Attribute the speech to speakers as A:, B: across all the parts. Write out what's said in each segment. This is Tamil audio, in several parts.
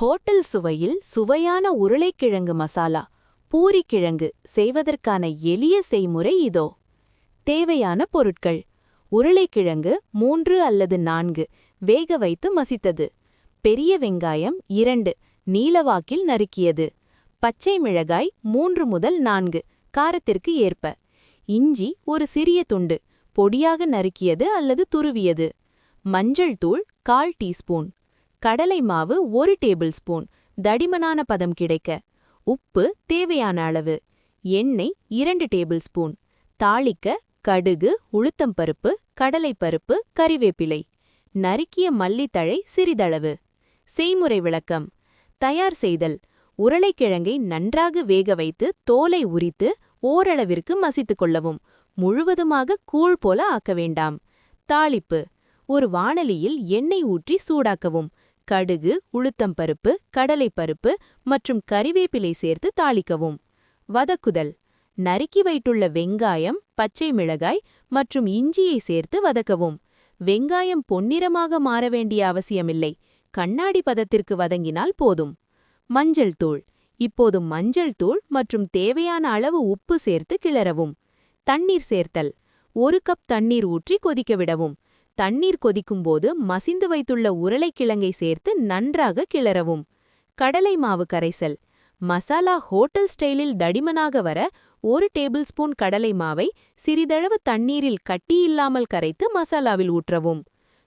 A: ஹோட்டல் சுவையில் சுவையான உருளைக்கிழங்கு மசாலா பூரிக்கிழங்கு செய்வதற்கான எளிய செய்முறை இதோ. தேவையான பொருட்கள்: உருளைக்கிழங்கு 3 அல்லது 4 வேக வைத்து மசித்தது, பெரிய வெங்காயம் 2 நீளவாக்கில் நறுக்கியது, பச்சை மிளகாய் 3 முதல் 4 காரத்திற்கு ஏற்ப, இஞ்சி ஒரு சிறிய துண்டு பொடியாக நறுக்கியது அல்லது துருவியது, மஞ்சள் தூள் 1/4 டீஸ்பூன், கடலை மாவு 1 டேபிள் ஸ்பூன் தடிமனான பதம் கிடைக்க, உப்பு தேவையான அளவு, எண்ணெய் 2 டேபிள் ஸ்பூன், தாளிக்க கடுகு, உளுத்தம்பருப்பு, கடலைப்பருப்பு, கறிவேப்பிலை, நறுக்கிய மல்லித்தழை சிறிதளவு. செய்முறை விளக்கம்: தயார் செய்தல்: உருளைக்கிழங்கை நன்றாக வேக வைத்து தோலை உரித்து ஓரளவிற்கு மசித்துக் கொள்ளவும், முழுவதுமாக கூழ் போல ஆக்க வேண்டாம். தாளிப்பு: ஒரு வாணலியில் எண்ணெய் ஊற்றி சூடாக்கவும், கடுகு, உளுத்தம்பருப்பு, கடலைப்பருப்பு மற்றும் கறிவேப்பிலை சேர்த்து தாளிக்கவும். வதக்குதல்: நறுக்கி வைத்துள்ள வெங்காயம், பச்சை மிளகாய் மற்றும் இஞ்சியை சேர்த்து வதக்கவும். வெங்காயம் பொன்னிறமாக மாற வேண்டிய அவசியமில்லை, கண்ணாடி பதத்திற்கு வதங்கினால் போதும். மஞ்சள் தூள்: இப்போது மஞ்சள் தூள் மற்றும் தேவையான அளவு உப்பு சேர்த்து கிளறவும். தண்ணீர் சேர்த்தல்: 1 கப் தண்ணீர் ஊற்றி கொதிக்க விடவும். தண்ணீர் கொதிக்கும்போது மசிந்து வைத்துள்ள உருளைக்கிழங்கை சேர்த்து நன்றாக கிளறவும். கடலை மாவு கரைசல்: மசாலா ஹோட்டல் ஸ்டைலில் தடிமனாக வர 1 டேபிள் ஸ்பூன் கடலை மாவை சிறிதளவு தண்ணீரில் கட்டியில்லாமல் கரைத்து மசாலாவில் ஊற்றவும்.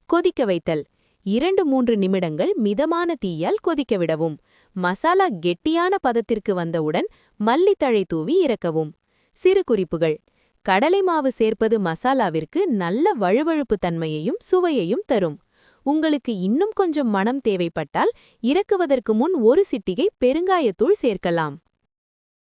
A: கொதிக்க வைத்தல்: 2-3 நிமிடங்கள் மிதமான தீயால் கொதிக்க விடவும். மசாலா கெட்டியான பதத்திற்கு வந்தவுடன் மல்லித்தழை தூவி இறக்கவும். சிறு குறிப்புகள்: கடலை மாவு சேர்ப்பது மசாலாவிற்கு நல்ல வழுவழுப்பு தன்மையையும் சுவையையும் தரும். உங்களுக்கு இன்னும் கொஞ்சம் மணம் தேவைப்பட்டால் இறக்குவதற்கு முன் 1 சிட்டிகை பெருங்காயத்தூள் சேர்க்கலாம்.